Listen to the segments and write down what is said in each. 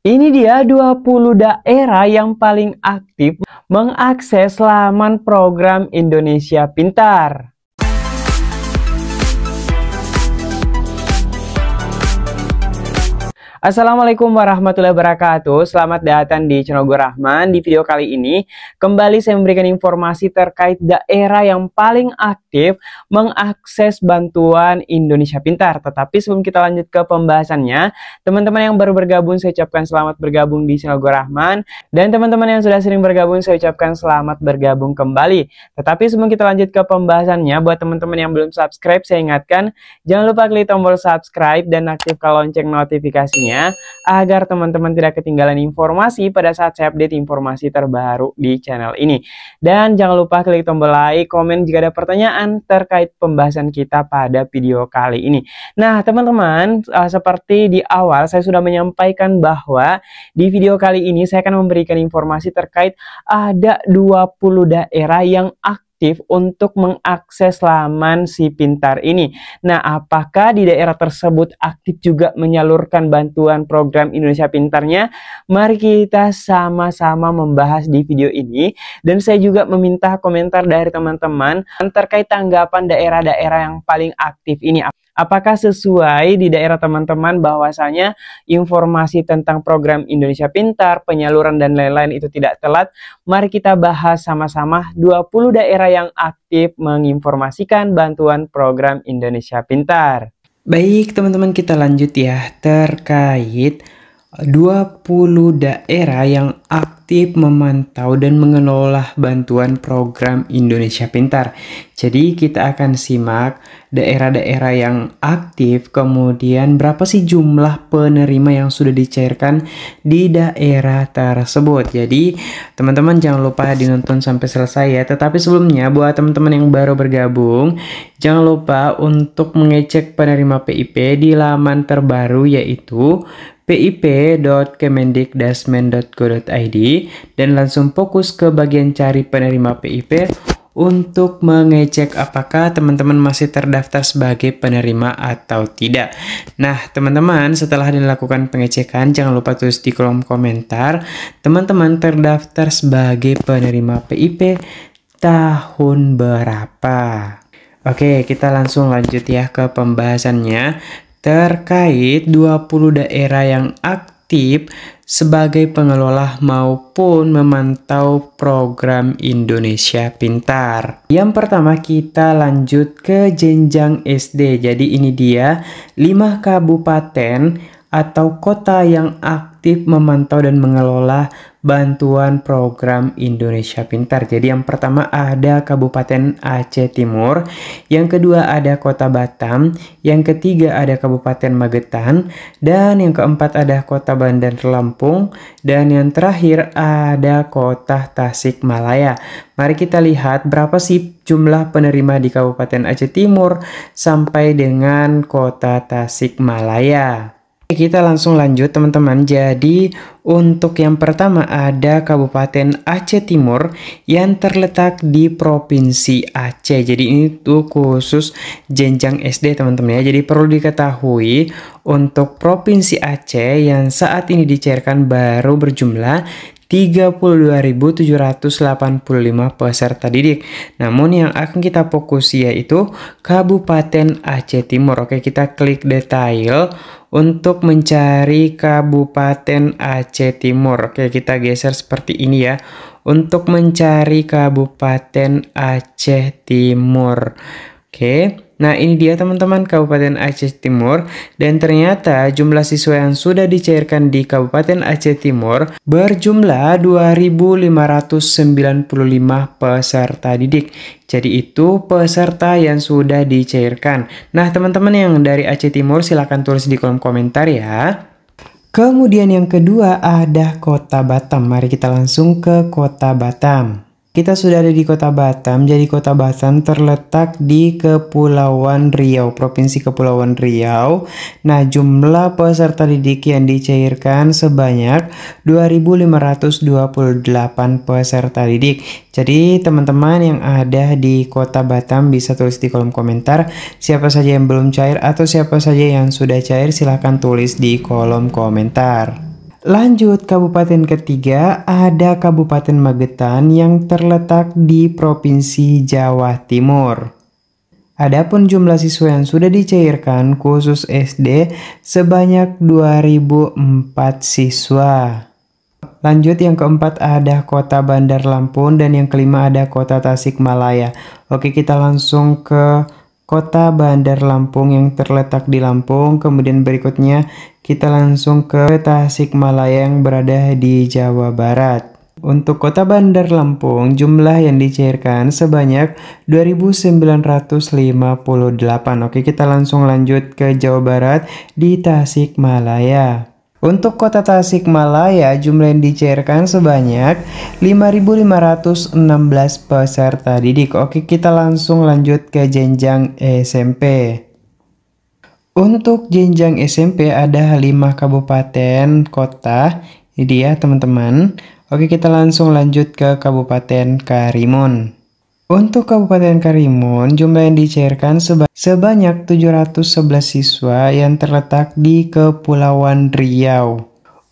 Ini dia 20 daerah yang paling aktif mengakses laman program Indonesia Pintar. Assalamualaikum warahmatullahi wabarakatuh. Selamat datang di channel gue Rahman. Di video kali ini kembali saya memberikan informasi terkait daerah yang paling aktif mengakses bantuan Indonesia Pintar. Tetapi sebelum kita lanjut ke pembahasannya, teman-teman yang baru bergabung saya ucapkan selamat bergabung di channel gue Rahman, dan teman-teman yang sudah sering bergabung saya ucapkan selamat bergabung kembali. Tetapi sebelum kita lanjut ke pembahasannya, buat teman-teman yang belum subscribe, saya ingatkan jangan lupa klik tombol subscribe dan aktifkan lonceng notifikasinya agar teman-teman tidak ketinggalan informasi pada saat saya update informasi terbaru di channel ini. Dan jangan lupa klik tombol like, komen jika ada pertanyaan terkait pembahasan kita pada video kali ini. Nah teman-teman, seperti di awal saya sudah menyampaikan bahwa di video kali ini saya akan memberikan informasi terkait ada 20 daerah yang aktif untuk mengakses laman Si Pintar ini. Nah, apakah di daerah tersebut aktif juga menyalurkan bantuan program Indonesia Pintarnya? Mari kita sama-sama membahas di video ini. Dan saya juga meminta komentar dari teman-teman terkait tanggapan daerah-daerah yang paling aktif ini. Apakah sesuai di daerah teman-teman bahwasanya informasi tentang program Indonesia Pintar, penyaluran dan lain-lain itu tidak telat? Mari kita bahas sama-sama 20 daerah yang aktif menginformasikan bantuan program Indonesia Pintar. Baik teman-teman, kita lanjut ya terkait 20 daerah yang aktif memantau dan mengelola bantuan program Indonesia Pintar. Jadi kita akan simak daerah-daerah yang aktif, kemudian berapa sih jumlah penerima yang sudah dicairkan di daerah tersebut. Jadi teman-teman jangan lupa dinonton sampai selesai ya. Tetapi sebelumnya buat teman-teman yang baru bergabung, jangan lupa untuk mengecek penerima PIP di laman terbaru yaitu pip.kemendikdasmen.go.id dan langsung fokus ke bagian cari penerima PIP untuk mengecek apakah teman-teman masih terdaftar sebagai penerima atau tidak. Nah teman-teman, setelah dilakukan pengecekan jangan lupa tulis di kolom komentar teman-teman terdaftar sebagai penerima PIP tahun berapa. Oke, kita langsung lanjut ya ke pembahasannya terkait 20 daerah yang aktif sebagai pengelola maupun memantau program Indonesia Pintar. Yang pertama kita lanjut ke jenjang SD. Jadi ini dia 5 kabupaten atau kota yang aktif memantau dan mengelola bantuan program Indonesia Pintar. Jadi yang pertama ada Kabupaten Aceh Timur, yang kedua ada Kota Batam, yang ketiga ada Kabupaten Magetan, dan yang keempat ada Kota Bandar Lampung, dan yang terakhir ada Kota Tasikmalaya. Mari kita lihat berapa sih jumlah penerima di Kabupaten Aceh Timur sampai dengan Kota Tasikmalaya. Kita langsung lanjut teman-teman. Jadi untuk yang pertama ada Kabupaten Aceh Timur yang terletak di Provinsi Aceh. Jadi ini tuh khusus jenjang SD teman-teman ya. Jadi perlu diketahui untuk Provinsi Aceh yang saat ini dicairkan baru berjumlah 32.785 peserta didik. Namun yang akan kita fokus yaitu Kabupaten Aceh Timur. Oke, kita klik detail untuk mencari Kabupaten Aceh Timur. Oke, kita geser seperti ini ya. Untuk mencari Kabupaten Aceh Timur. Oke. Nah ini dia teman-teman Kabupaten Aceh Timur, dan ternyata jumlah siswa yang sudah dicairkan di Kabupaten Aceh Timur berjumlah 2.595 peserta didik. Jadi itu peserta yang sudah dicairkan. Nah teman-teman yang dari Aceh Timur silahkan tulis di kolom komentar ya. Kemudian yang kedua ada Kota Batam. Mari kita langsung ke Kota Batam. Kita sudah ada di Kota Batam. Jadi Kota Batam terletak di Kepulauan Riau, Provinsi Kepulauan Riau. Nah, jumlah peserta didik yang dicairkan sebanyak 2.528 peserta didik. Jadi teman-teman yang ada di Kota Batam bisa tulis di kolom komentar siapa saja yang belum cair atau siapa saja yang sudah cair, silahkan tulis di kolom komentar. Lanjut, kabupaten ketiga ada Kabupaten Magetan yang terletak di Provinsi Jawa Timur. Adapun jumlah siswa yang sudah dicairkan khusus SD sebanyak 2004 siswa. Lanjut, yang keempat ada Kota Bandar Lampung dan yang kelima ada Kota Tasikmalaya. Oke, kita langsung ke Kota Bandar Lampung yang terletak di Lampung. Kemudian berikutnya kita langsung ke Tasikmalaya yang berada di Jawa Barat. Untuk Kota Bandar Lampung, jumlah yang dicairkan sebanyak 2.958. Oke, kita langsung lanjut ke Jawa Barat di Tasikmalaya. Untuk Kota Tasikmalaya, jumlah yang dicairkan sebanyak 5.516 peserta didik. Oke, kita langsung lanjut ke jenjang SMP. Untuk jenjang SMP ada 5 kabupaten kota. Ini dia teman-teman. Oke, kita langsung lanjut ke Kabupaten Karimun. Untuk Kabupaten Karimun, jumlah yang dicairkan sebanyak 711 siswa yang terletak di Kepulauan Riau.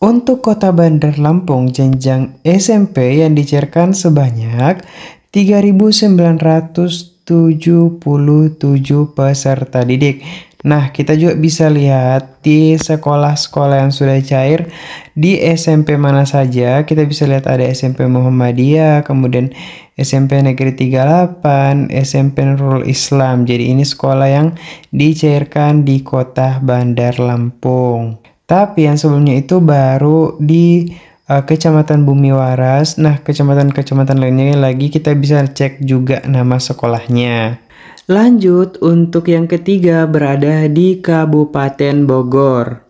Untuk Kota Bandar Lampung, jenjang SMP yang dicairkan sebanyak 3.977 peserta didik. Nah, kita juga bisa lihat di sekolah-sekolah yang sudah cair di SMP mana saja. Kita bisa lihat ada SMP Muhammadiyah, kemudian SMP Negeri 38, SMP Nurul Islam. Jadi ini sekolah yang dicairkan di Kota Bandar Lampung. Tapi yang sebelumnya itu baru di Kecamatan Bumi Waras. Nah, kecamatan-kecamatan lainnya lagi kita bisa cek juga nama sekolahnya. Lanjut, untuk yang ketiga berada di Kabupaten Bogor.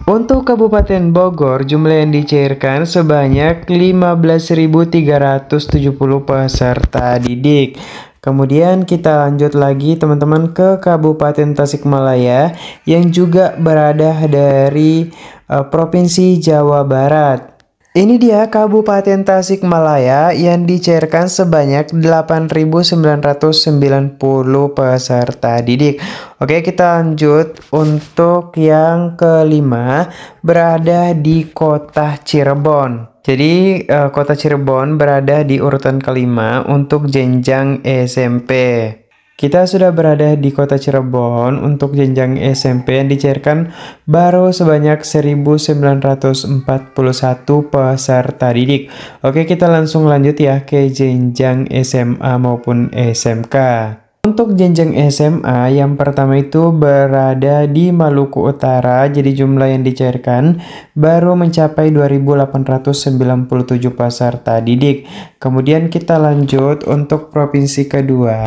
Untuk Kabupaten Bogor, jumlah yang dicairkan sebanyak 15.370 peserta didik. Kemudian kita lanjut lagi teman-teman ke Kabupaten Tasikmalaya yang juga berada dari Provinsi Jawa Barat. Ini dia Kabupaten Tasikmalaya yang dicairkan sebanyak 8.990 peserta didik. Oke, kita lanjut. Untuk yang kelima berada di Kota Cirebon. Jadi Kota Cirebon berada di urutan kelima untuk jenjang SMP. Kita sudah berada di Kota Cirebon. Untuk jenjang SMP yang dicairkan baru sebanyak 1.941 peserta didik. Oke, kita langsung lanjut ya ke jenjang SMA maupun SMK. Untuk jenjang SMA yang pertama itu berada di Maluku Utara. Jadi jumlah yang dicairkan baru mencapai 2.897 peserta didik. Kemudian kita lanjut untuk provinsi kedua.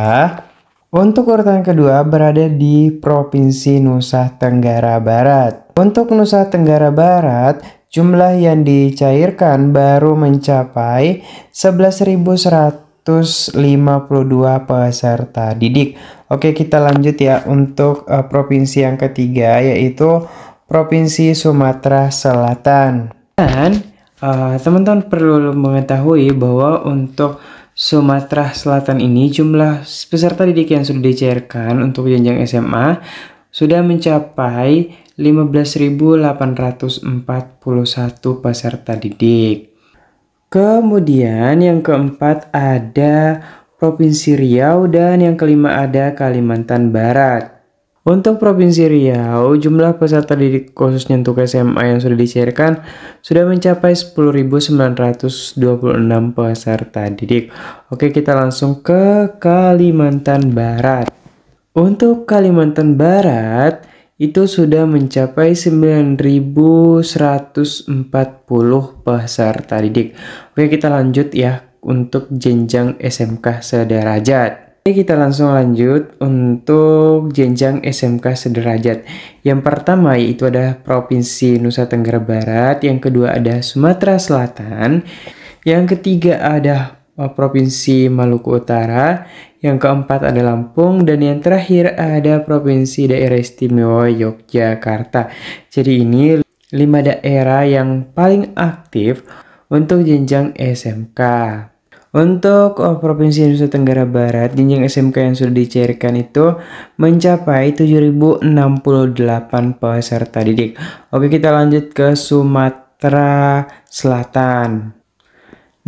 Untuk urutan kedua berada di Provinsi Nusa Tenggara Barat. Untuk Nusa Tenggara Barat, jumlah yang dicairkan baru mencapai 11.152 peserta didik. Oke, kita lanjut ya untuk provinsi yang ketiga, yaitu Provinsi Sumatera Selatan. Dan teman-teman perlu mengetahui bahwa untuk Sumatera Selatan ini jumlah peserta didik yang sudah dicairkan untuk jenjang SMA sudah mencapai 15.841 peserta didik. Kemudian yang keempat ada Provinsi Riau dan yang kelima ada Kalimantan Barat. Untuk Provinsi Riau, jumlah peserta didik khususnya untuk SMA yang sudah dicairkan sudah mencapai 10.926 peserta didik. Oke, kita langsung ke Kalimantan Barat. Untuk Kalimantan Barat, itu sudah mencapai 9.140 peserta didik. Oke, kita lanjut ya untuk jenjang SMK sederajat. Kita langsung lanjut untuk jenjang SMK sederajat. Yang pertama yaitu ada Provinsi Nusa Tenggara Barat, yang kedua ada Sumatera Selatan, yang ketiga ada Provinsi Maluku Utara, yang keempat ada Lampung, dan yang terakhir ada Provinsi Daerah Istimewa Yogyakarta. Jadi ini 5 daerah yang paling aktif untuk jenjang SMK. Untuk Provinsi Nusa Tenggara Barat, jenjang SMK yang sudah dicairkan itu mencapai 7.068 peserta didik. Oke, kita lanjut ke Sumatera Sumatera Selatan.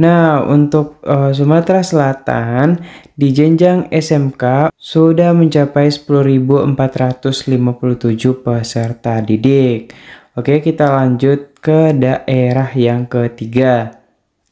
Nah, untuk Sumatera Selatan di jenjang SMK sudah mencapai 10.457 peserta didik. Oke, kita lanjut ke daerah yang ketiga.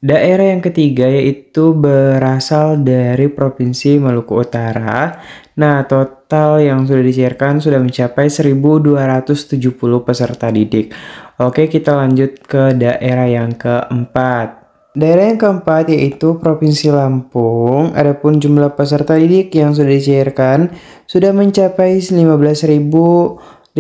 Daerah yang ketiga yaitu berasal dari Provinsi Maluku Utara. Nah, total yang sudah dicairkan sudah mencapai 1.270 peserta didik. Oke, kita lanjut ke daerah yang keempat. Daerah yang keempat yaitu Provinsi Lampung. Adapun jumlah peserta didik yang sudah dicairkan sudah mencapai 15.546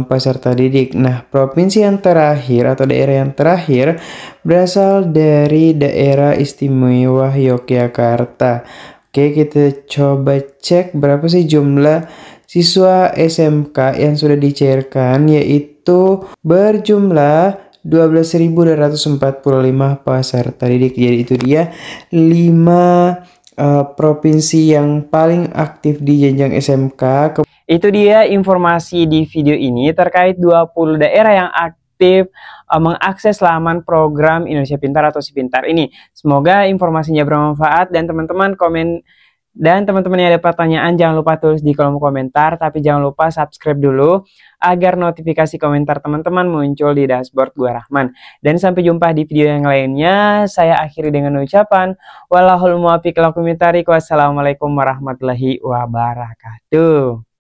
peserta didik. Nah, provinsi yang terakhir atau daerah yang terakhir berasal dari Daerah Istimewa Yogyakarta. Oke, kita coba cek berapa sih jumlah siswa SMK yang sudah dicairkan, yaitu berjumlah 12.245 peserta didik. Jadi itu dia 5 provinsi yang paling aktif di jenjang SMK. Itu dia informasi di video ini terkait 20 daerah yang aktif mengakses laman program Indonesia Pintar atau Si Pintar ini. Semoga informasinya bermanfaat dan teman-teman yang ada pertanyaan jangan lupa tulis di kolom komentar, tapi jangan lupa subscribe dulu agar notifikasi komentar teman-teman muncul di dashboard gua Rahman. Dan sampai jumpa di video yang lainnya. Saya akhiri dengan ucapan wallahul muwaffiq ila aqwamit thoriq. Wassalamualaikum warahmatullahi wabarakatuh.